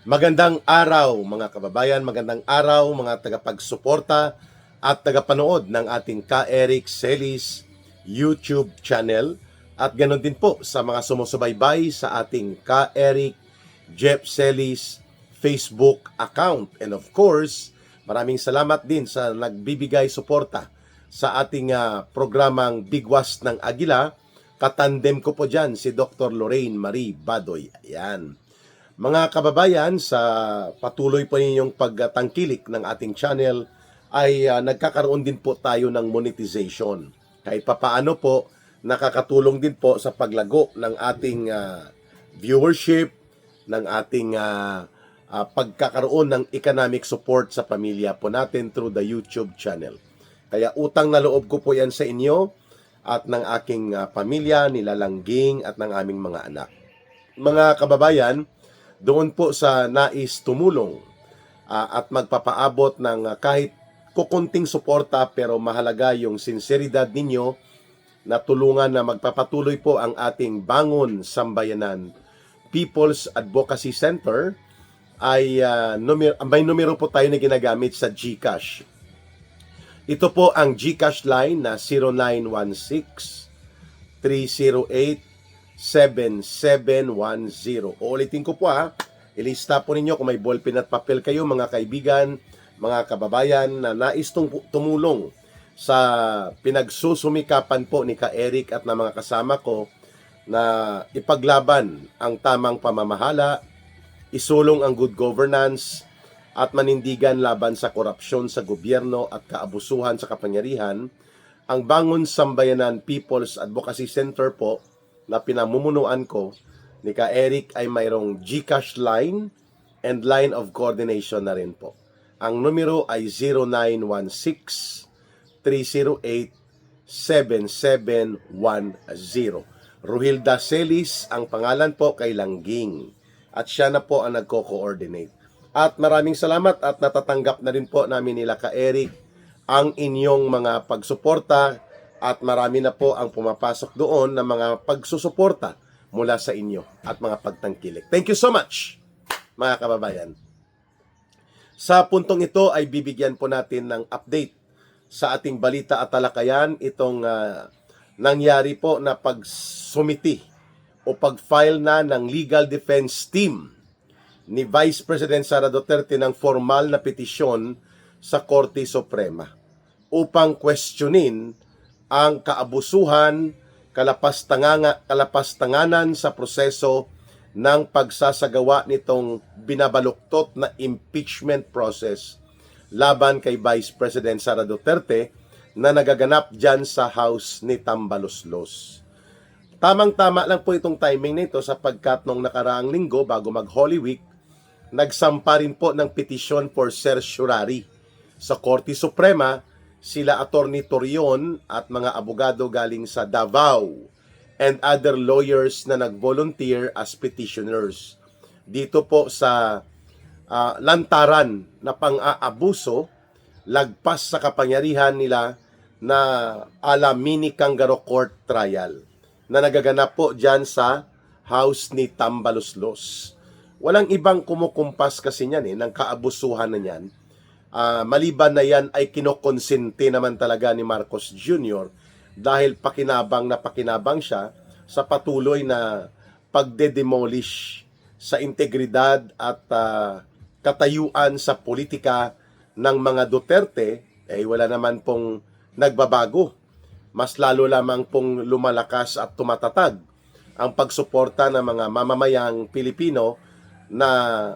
Magandang araw mga kababayan, magandang araw mga tagapagsuporta at tagapanood ng ating Ka Eric Celis YouTube channel at ganoon din po sa mga sumusubaybay sa ating Ka Eric Jeff Celis Facebook account. And of course, maraming salamat din sa nagbibigay suporta sa ating programang Bigwas ng Agila. Katandem ko po dyan si Dr. Lorraine Marie Badoy. Ayan. Mga kababayan, sa patuloy po ninyong pagtangkilik ng ating channel ay nagkakaroon din po tayo ng monetization. Kahit papaano po, nakakatulong din po sa paglago ng ating viewership, ng ating pagkakaroon ng economic support sa pamilya po natin through the YouTube channel. Kaya utang na loob ko po yan sa inyo at ng aking pamilya, nila Langging at ng aming mga anak. Mga kababayan, doon po sa nais tumulong at magpapaabot ng kahit kukunting suporta pero mahalaga yung sinseridad ninyo na tulungan na magpapatuloy po ang ating Bangon Sambayanan People's Advocacy Center ay may numero po tayo na ginagamit sa GCash. Ito po ang GCash line na 0916 308 7710. Uulitin ko po ilista po ninyo kung may ballpen at papel kayo mga kaibigan, mga kababayan na nais tumulong sa pinagsusumikapan po ni Ka Eric at ng mga kasama ko na ipaglaban ang tamang pamamahala, isulong ang good governance at manindigan laban sa korupsyon sa gobyerno at kaabusuhan sa kapangyarihan. Ang Bangon Sambayanan People's Advocacy Center po na pinamumunuan ko ni Ka Eric ay mayroong GCash line and line of coordination na rin po. Ang numero ay 0916-308-7710. Ruhilda Celis ang pangalan po kay Langging at siya na po ang nagko-coordinate. At maraming salamat at natatanggap na rin po namin nila Ka Eric ang inyong mga pagsuporta at marami na po ang pumapasok doon ng mga pagsusuporta mula sa inyo at mga pagtangkilik. Thank you so much, mga kababayan. Sa puntong ito ay bibigyan po natin ng update sa ating balita at talakayan itong nangyari po na pagsumiti o pag-file na ng legal defense team ni Vice President Sara Duterte ng formal na petisyon sa Korte Suprema upang questionin ang kaabusuhan, kalapastanganan sa proseso ng pagsasagawa nitong binabaluktot na impeachment process laban kay Vice President Sara Duterte na nagaganap dyan sa house ni Tambaloslos. Tamang-tama lang po itong timing nito sapagkat nung nakaraang linggo bago mag-Holy Week, nagsampa rin po ng petition for certiorari sa Korte Suprema sila Attorney Torion at mga abogado galing sa Davao and other lawyers na nag-volunteer as petitioners. Dito po sa lantaran na pang-aabuso, lagpas sa kapangyarihan nila na ala mini kangaroo court trial na nagaganap po dyan sa house ni Tambaloslos. Walang ibang kumukumpas kasi niyan ng kaabusuhan na niyan. Maliban na yan ay kinokonsente naman talaga ni Marcos Jr. dahil pakinabang siya sa patuloy na pagde-demolish sa integridad at katayuan sa politika ng mga Duterte. Wala naman pong nagbabago. Mas lalo lamang pong lumalakas at tumatatag ang pagsuporta ng mga mamamayang Pilipino na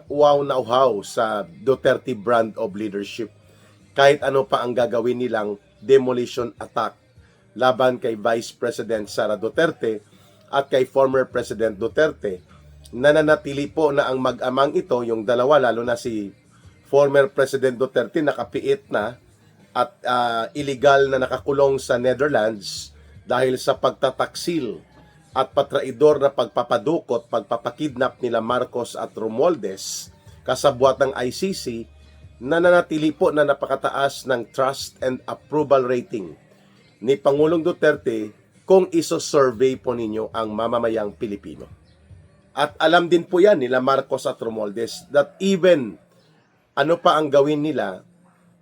uhaw na uhaw sa Duterte brand of leadership. Kahit ano pa ang gagawin nilang demolition attack laban kay Vice President Sara Duterte at kay former President Duterte, nananatili po na ang mag-amang ito, yung dalawa, lalo na si former President Duterte nakapiit na at illegal na nakakulong sa Netherlands dahil sa pagtataksil at patraidor na pagpapadukot, pagpapakidnap nila Marcos at Romualdez, kasabwat ng ICC, nananatili po na napakataas ng trust and approval rating ni Pangulong Duterte kung iso-survey po ninyo ang mamamayang Pilipino. At alam din po yan nila Marcos at Romualdez that even ano pa ang gawin nila,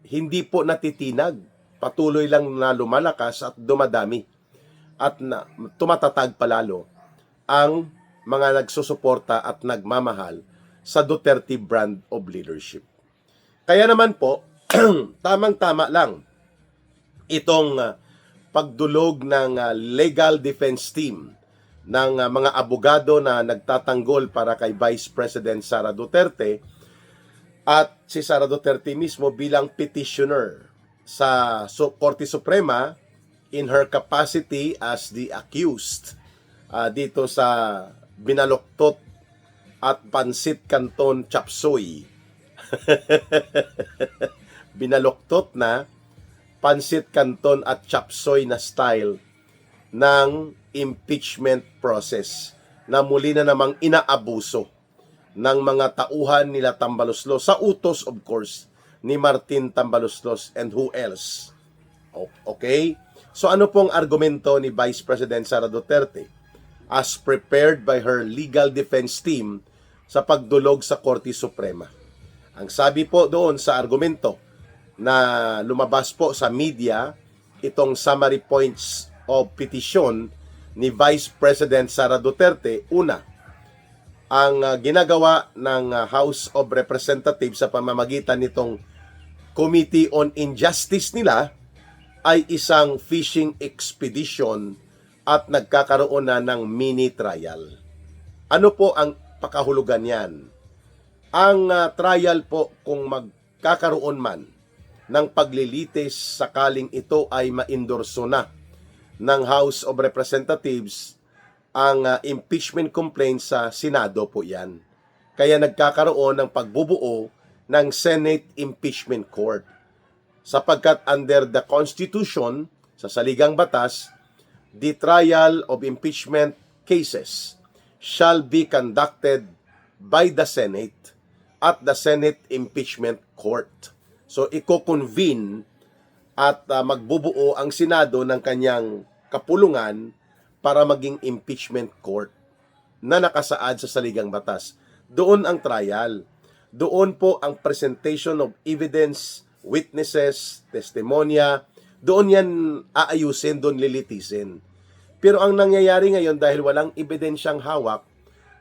hindi po natitinag. Patuloy lang na lumalakas at dumadami at tumatatag palalo ang mga nagsusuporta at nagmamahal sa Duterte brand of leadership. Kaya naman po, tamang-tama lang itong pagdulog ng legal defense team ng mga abogado na nagtatanggol para kay Vice President Sara Duterte at si Sara Duterte mismo bilang petitioner sa Korte Suprema in her capacity as the accused dito sa binaluktot at pansit canton chop suey. Binaluktot na pansit canton at chop suey na style ng impeachment process na muli na namang inaabuso ng mga tauhan nila Tambaloslos sa utos of course ni Martin Tambaloslos and who else. Okay? So ano pong argumento ni Vice President Sara Duterte as prepared by her legal defense team sa pagdulog sa Korte Suprema? Ang sabi po doon sa argumento na lumabas po sa media, itong summary points of petition ni Vice President Sara Duterte, una, ang ginagawa ng House of Representatives sa pamamagitan nitong Committee on Injustice nila ay isang fishing expedition at nagkakaroon na ng mini trial. Ano po ang pakahulugan yan? Ang trial po kung magkakaroon man ng paglilitis sakaling ito ay maindorso na ng House of Representatives, ang impeachment complaint sa Senado po yan. Kaya nagkakaroon ng pagbubuo ng Senate Impeachment Court. Sapagkat under the Constitution, sa saligang batas, the trial of impeachment cases shall be conducted by the Senate at the Senate Impeachment Court. So, iko-convene at magbubuo ang Senado ng kanyang kapulungan para maging impeachment court na nakasaad sa saligang batas. Doon ang trial. Doon po ang presentation of evidence, witnesses, testimonya. Doon yan aayusin, doon lilitisin. Pero ang nangyayari ngayon dahil walang ebidensyang hawak,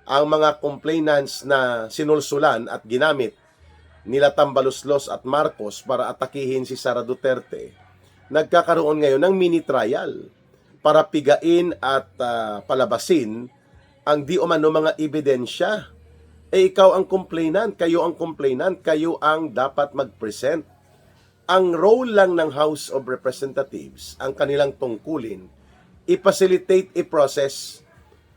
ang mga complainants na sinulsulan at ginamit nila Tambaloslos at Marcos para atakihin si Sara Duterte, nagkakaroon ngayon ng mini trial para pigain at palabasin ang di umano mga ebidensya. Ikaw ang complainant, kayo ang dapat mag-present. Ang role lang ng House of Representatives, ang kanilang tungkulin, i-facilitate a process,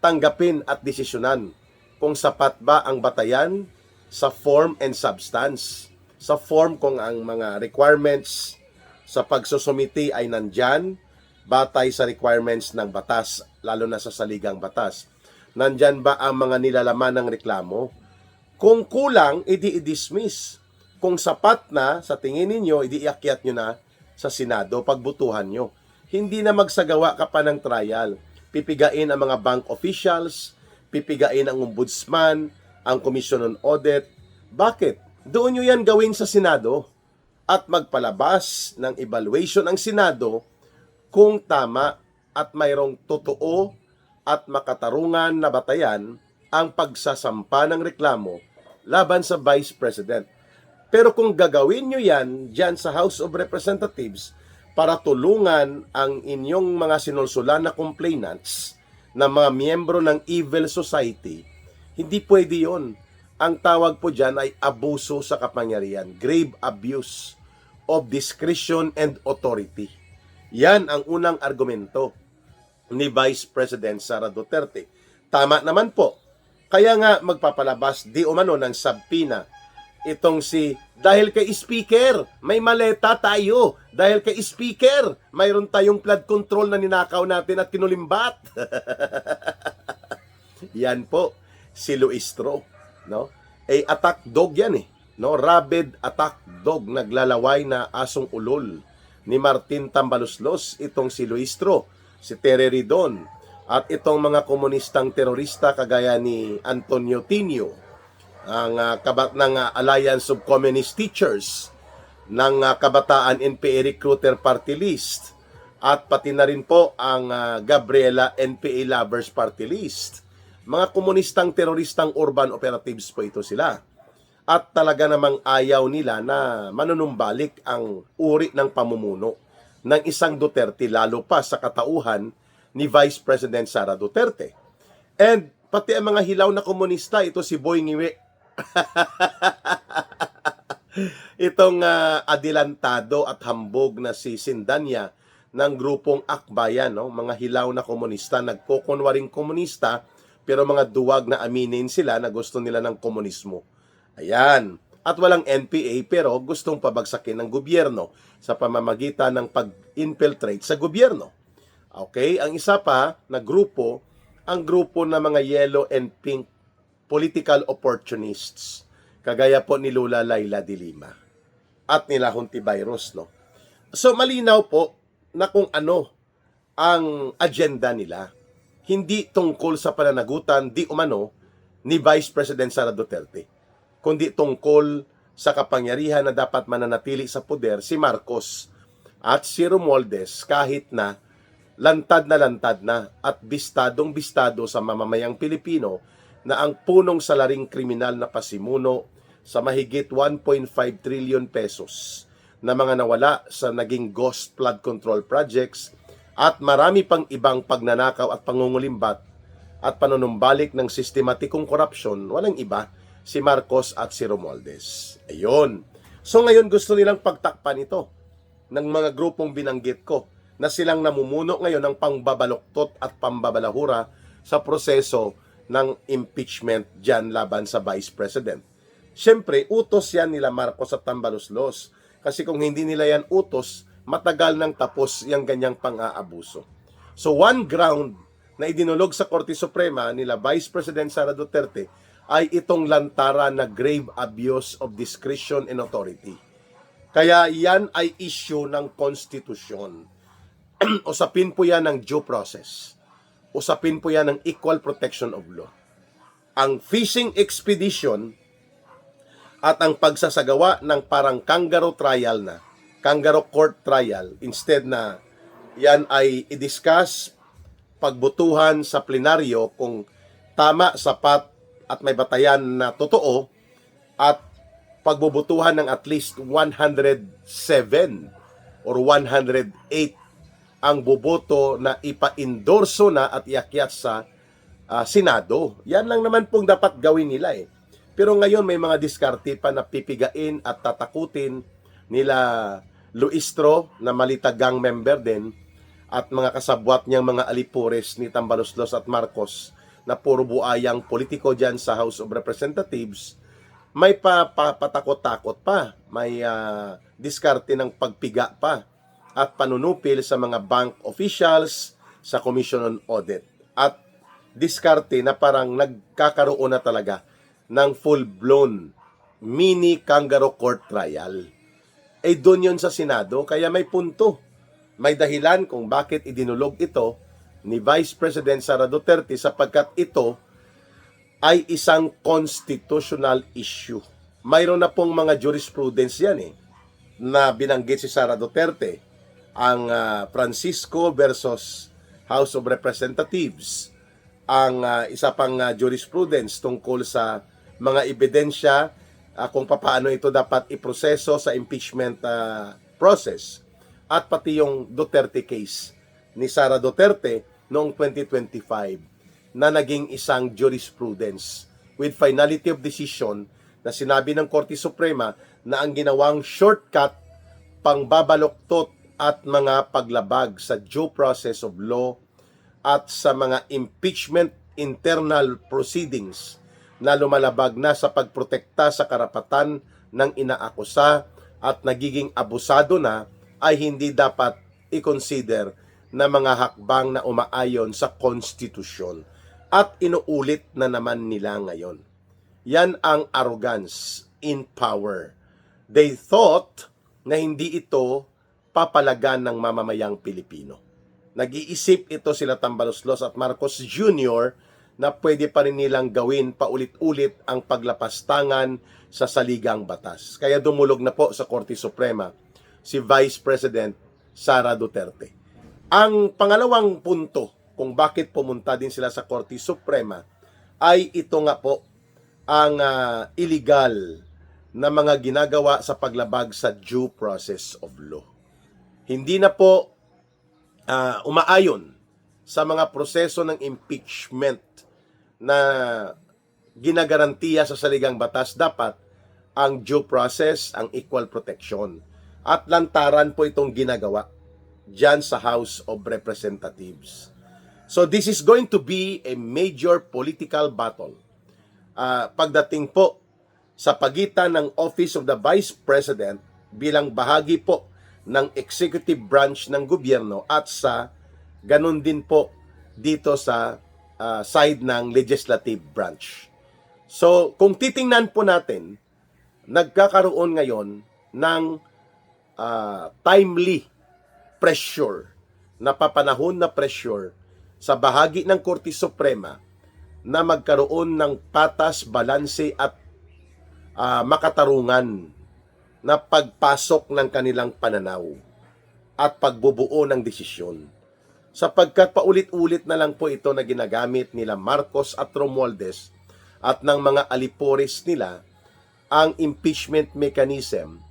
tanggapin at desisyonan kung sapat ba ang batayan sa form and substance. Sa form kung ang mga requirements sa pagsusumiti ay nandyan, batay sa requirements ng batas, lalo na sa saligang batas. Nandyan ba ang mga nilalaman ng reklamo? Kung kulang, i-dismiss. Kung sapat na, sa tingin ninyo, i-iakyat nyo na sa Senado, pagbutuhan nyo. Hindi na magsagawa ka pa ng trial. Pipigain ang mga bank officials, pipigain ang ombudsman, ang Commission on Audit. Bakit? Doon nyo yan gawin sa Senado at magpalabas ng evaluation ang Senado kung tama at mayroong totoo at makatarungan na batayan ang pagsasampa ng reklamo laban sa Vice President. Pero kung gagawin nyo yan dyan sa House of Representatives para tulungan ang inyong mga sinulsulan na complainants na mga miyembro ng evil society, hindi pwede yon. Ang tawag po dyan ay abuso sa kapangyarihan, grave abuse of discretion and authority. Yan ang unang argumento ni Vice President Sara Duterte. Tama naman po. Kaya nga magpapalabas di umano ng subpoena itong dahil kay Speaker, may maleta tayo. Dahil kay Speaker, mayroon tayong flood control na ninakaw natin at kinulimbat. Yan po, si Luistro, no? Attack dog yan no? Rabid attack dog, naglalaway na asong ulol ni Martin Tambaloslos, itong si Luistro, si Tere Ridon, At itong mga komunistang terorista kagaya ni Antonio Tinio, ang kabat ng Alliance of Communist Teachers, ng Kabataan NPA Recruiter Party List, at pati na rin po ang Gabriela NPA Lovers Party List. Mga komunistang teroristang urban operatives po ito sila. At talaga namang ayaw nila na manunumbalik ang uri ng pamumuno ng isang Duterte, lalo pa sa katauhan ni Vice President Sara Duterte. And pati ang mga hilaw na komunista, ito si Boy Ngiwe. Itong adilantado at hambog na si Sindanya ng grupong Akbayan, no? Mga hilaw na komunista, nagkukunwaring komunista, pero mga duwag na aminin sila na gusto nila ng komunismo. Ayan. At walang NPA pero gustong pabagsakin ng gobyerno sa pamamagitan ng pag-infiltrate sa gobyerno. Okay? Ang isa pa na grupo, ang grupo ng mga yellow and pink political opportunists. Kagaya po ni Lola Laila de Lima at nila Hontiveros, no? So malinaw po na kung ano ang agenda nila. Hindi tungkol sa pananagutan di umano ni Vice President Sara Duterte, kundi tungkol sa kapangyarihan na dapat mananatili sa poder si Marcos at si Romualdez kahit na lantad na at bistadong-bistado sa mamamayang Pilipino na ang punong salaring kriminal na pasimuno sa mahigit 1.5 trillion pesos na mga nawala sa naging ghost flood control projects at marami pang ibang pagnanakaw at pangungulimbat at panunumbalik ng sistematikong korupsyon, walang iba, si Marcos at si Romualdez. Ayun. So ngayon gusto nilang pagtakpan ito ng mga grupong binanggit ko na silang namumuno ngayon ng pangbabaluktot at pambabalahura sa proseso ng impeachment dyan laban sa Vice President. Siyempre, utos yan nila Marcos at Tambaluslos. Kasi kung hindi nila yan utos, matagal nang tapos yung ganyang pang-aabuso. So one ground na idinulog sa Korte Suprema nila Vice President Sara Duterte ay itong lantaran na grave abuse of discretion and authority. Kaya yan ay issue ng konstitusyon. Usapin po yan ng due process. Usapin po yan ng equal protection of law. Ang fishing expedition at ang pagsasagawa ng parang kangaroo trial na, kangaroo court trial, instead na yan ay i-discuss, pagbutuhan sa plenaryo kung tama, sapat, at may batayan na totoo, at pagbubutuhan ng at least 107 or 108 ang boboto na ipa-endorso na at iakyat sa Senado. Yan lang naman pong dapat gawin nila eh. Pero ngayon may mga diskarte pa na pipigain at tatakutin nila Luistro na malitagang member din at mga kasabwat niyang mga alipures ni Tambaluslos at Marcos na puro buayang politiko dyan sa House of Representatives. May patakot-takot pa, may diskarte ng pagpiga pa at panunupil sa mga bank officials sa Commission on Audit at diskarte na parang nagkakaroon na talaga ng full-blown mini kangaroo court trial. Eh doon yun sa Senado, kaya may punto. May dahilan kung bakit idinulog ito ni Vice President Sara Duterte sapagkat ito ay isang constitutional issue. Mayroon na pong mga jurisprudence yan eh, na binanggit si Sara Duterte. Ang Francisco versus House of Representatives. Ang isa pang jurisprudence tungkol sa mga ebidensya kung paano ito dapat iproseso sa impeachment process. At pati yung Duterte case ni Sara Duterte noong 2025 na naging isang jurisprudence with finality of decision na sinabi ng Korte Suprema na ang ginawang shortcut, pangbabaluktot at mga paglabag sa due process of law at sa mga impeachment internal proceedings na lumalabag na sa pagprotekta sa karapatan ng inaakusa at nagiging abusado na ay hindi dapat i-consider na mga hakbang na umaayon sa konstitusyon. At inuulit na naman nila ngayon. Yan ang arrogance in power. They thought na hindi ito papalagan ng mamamayang Pilipino. Nag-iisip ito sila Tambaloslos at Marcos Jr. na pwede pa rin nilang gawin paulit-ulit ang paglapastangan sa saligang batas. Kaya dumulog na po sa Korte Suprema si Vice President Sara Duterte. Ang pangalawang punto kung bakit pumunta din sila sa Korte Suprema ay ito nga po ang illegal na mga ginagawa sa paglabag sa due process of law. Hindi na po umaayon sa mga proseso ng impeachment na ginagarantiya sa saligang batas. Dapat ang due process, ang equal protection. At lantaran po itong ginagawa dyan sa House of Representatives. So this is going to be a major political battle. Pagdating po sa pagitan ng Office of the Vice President bilang bahagi po ng executive branch ng gobyerno at sa ganun din po dito sa side ng legislative branch. So kung titingnan po natin, nagkakaroon ngayon ng timely pressure, napapanahon na pressure sa bahagi ng Korte Suprema na magkaroon ng patas, balanse at makatarungan na pagpasok ng kanilang pananaw at pagbubuo ng desisyon. Sapagkat paulit-ulit na lang po ito na ginagamit nila Marcos at Romualdez at ng mga alipores nila ang impeachment mechanism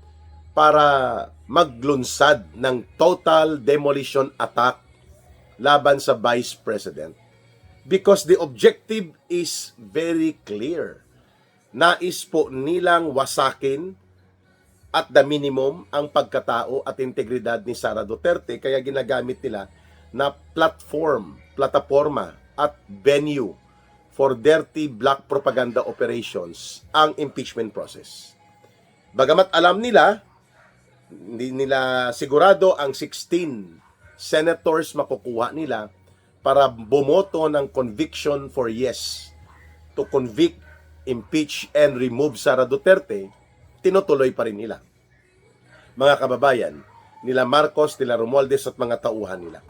para maglunsad ng total demolition attack laban sa Vice President. Because the objective is very clear. Nais po nilang wasakin at the minimum ang pagkatao at integridad ni Sara Duterte, kaya ginagamit nila na plataforma at venue for dirty black propaganda operations ang impeachment process. Bagamat alam nila, hindi nila sigurado ang 16 senators makukuha nila para bumoto ng conviction for yes to convict, impeach, and remove Sara Duterte, tinutuloy pa rin nila. Mga kababayan, nila Marcos, nila Romualdez at mga tauhan nila.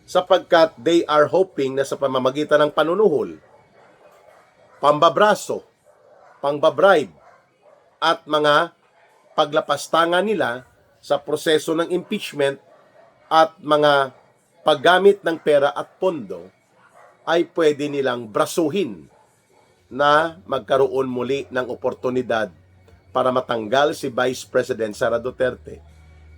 Sapagkat they are hoping na sa pamamagitan ng panunuhol, pambabraso, pangbabribe, at mga paglapastangan nila sa proseso ng impeachment at mga paggamit ng pera at pondo ay pwede nilang brasuhin na magkaroon muli ng oportunidad para matanggal si Vice President Sara Duterte.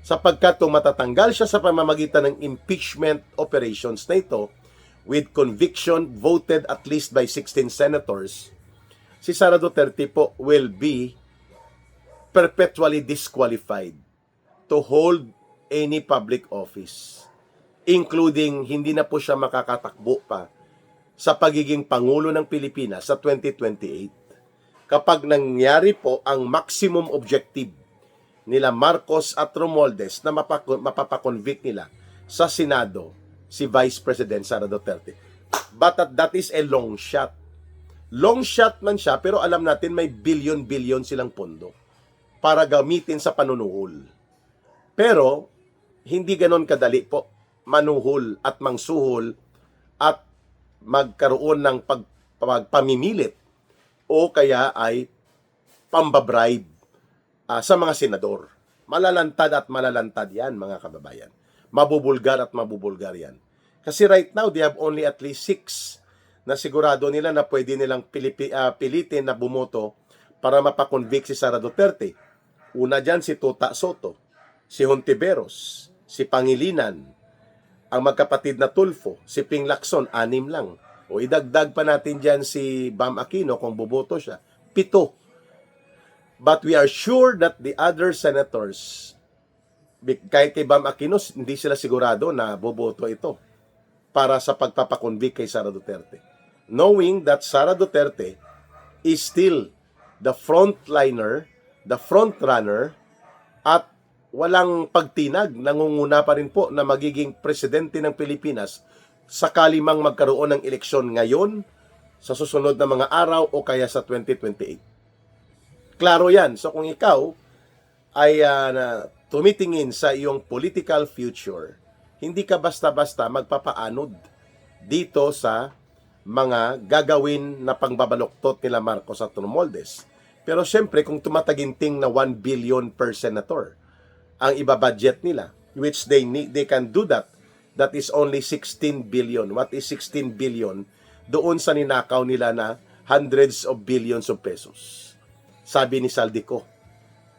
Sapagkat kung matatanggal siya sa pamamagitan ng impeachment operations na ito, with conviction voted at least by 16 senators, si Sara Duterte po will be perpetually disqualified to hold any public office, including hindi na po siya makakatakbo pa sa pagiging Pangulo ng Pilipinas sa 2028. Kapag nangyari po ang maximum objective nila Marcos at Romualdez na mapapakonvict nila sa Senado si Vice President Sara Duterte. But that is a long shot. Long shot man siya, pero alam natin may billion silang pondo para gamitin sa panunuhol. Pero hindi ganon kadali po manuhol at mangsuhol at magkaroon ng pagpamimilit o kaya ay pambabribe sa mga senador. Malalantad at malalantad yan, mga kababayan. Mabubulgar at mabubulgar yan. Kasi right now, they have only at least 6 na sigurado nila na pwede nilang pilitin na bumoto para mapakonvict si Sara Duterte. Una dyan si Tota Soto, si Hontiveros, si Pangilinan, ang magkapatid na Tulfo, si Ping Lacson, 6 lang. O idagdag pa natin dyan si Bam Aquino kung boboto siya, 7. But we are sure that the other senators, kahit kay Bam Aquino, hindi sila sigurado na boboto ito para sa pagpapakonvict kay Sara Duterte. Knowing that Sara Duterte is still the frontliner, the frontrunner, at walang pagtinag, nangunguna pa rin po na magiging presidente ng Pilipinas sakali mang magkaroon ng eleksyon ngayon, sa susunod na mga araw o kaya sa 2028. Klaro yan. So kung ikaw ay tumitingin sa iyong political future, hindi ka basta-basta magpapaanod dito sa mga gagawin na pangbabaluktot nila Marcos at Romualdez. Pero syempre, kung tumataginting na 1 billion per senator ang ibabudget nila, which they can do that, that is only 16 billion. What is 16 billion? Doon sa ninakaw nila na hundreds of billions of pesos. Sabi ni Saldico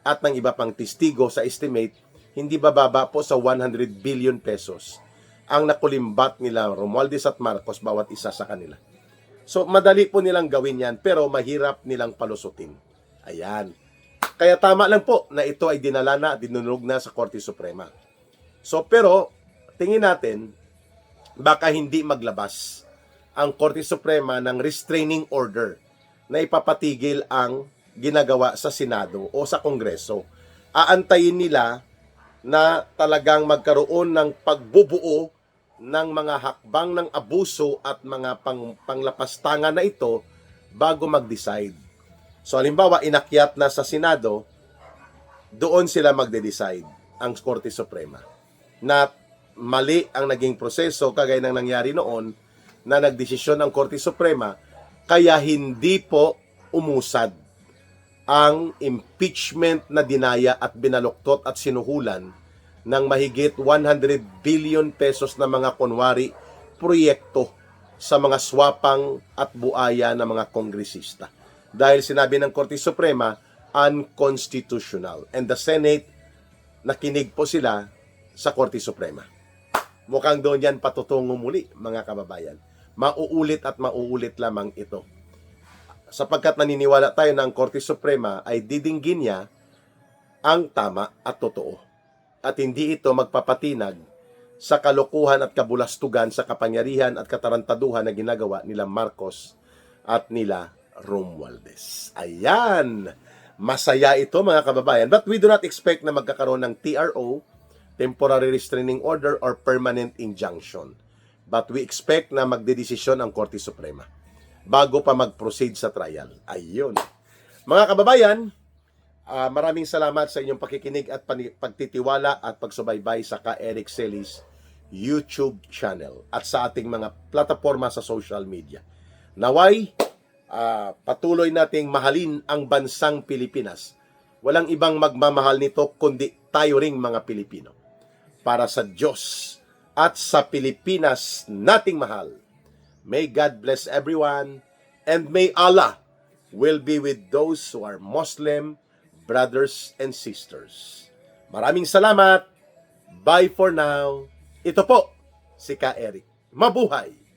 at ng iba pang testigo sa estimate, hindi bababa po sa 100 billion pesos ang nakulimbat nila Romualdez at Marcos bawat isa sa kanila. So, madali po nilang gawin yan, pero mahirap nilang palusutin. Ayan. Kaya tama lang po na ito ay dinala na, dinunug na sa Korte Suprema. So, pero, tingin natin, baka hindi maglabas ang Korte Suprema ng restraining order na ipapatigil ang ginagawa sa Senado o sa Kongreso. Aantayin nila na talagang magkaroon ng pagbubuo ng mga hakbang ng abuso at mga panglapastangan na ito bago mag-decide. So, halimbawa, inakyat na sa Senado, doon sila magde-decide ang Korte Suprema. Na mali ang naging proseso, kagaya ng nangyari noon, na nagdesisyon ang Korte Suprema, kaya hindi po umusad ang impeachment na dinaya at binaluktot at sinuhulan ng mahigit 100 billion pesos na mga kunwari proyekto sa mga swapang at buaya ng mga kongresista. Dahil sinabi ng Korte Suprema, unconstitutional. And the Senate, nakinig po sila sa Korte Suprema. Mukhang doon yan patutungo muli, mga kababayan. Mauulit at mauulit lamang ito. Sapagkat naniniwala tayo na ang Korte Suprema ay didinggin niya ang tama at totoo. At hindi ito magpapatinag sa kalokohan at kabulastugan sa kapangyarihan at katarantaduhan na ginagawa nila Marcos at nila Romualdez. Ayan! Masaya ito, mga kababayan. But we do not expect na magkakaroon ng TRO, temporary restraining order, or permanent injunction. But we expect na magdedesisyon ang Korte Suprema bago pa mag-proceed sa trial. Ayun. Mga kababayan, maraming salamat sa inyong pakikinig at pagtitiwala at pagsubaybay sa Ka Eric Celis YouTube channel at sa ating mga plataforma sa social media. Naway, patuloy nating mahalin ang bansang Pilipinas. Walang ibang magmamahal nito kundi tayo ring mga Pilipino. Para sa Diyos at sa Pilipinas nating mahal. May God bless everyone, and may Allah will be with those who are Muslim brothers and sisters. Maraming salamat. Bye for now. Ito po si Ka Eric. Mabuhay!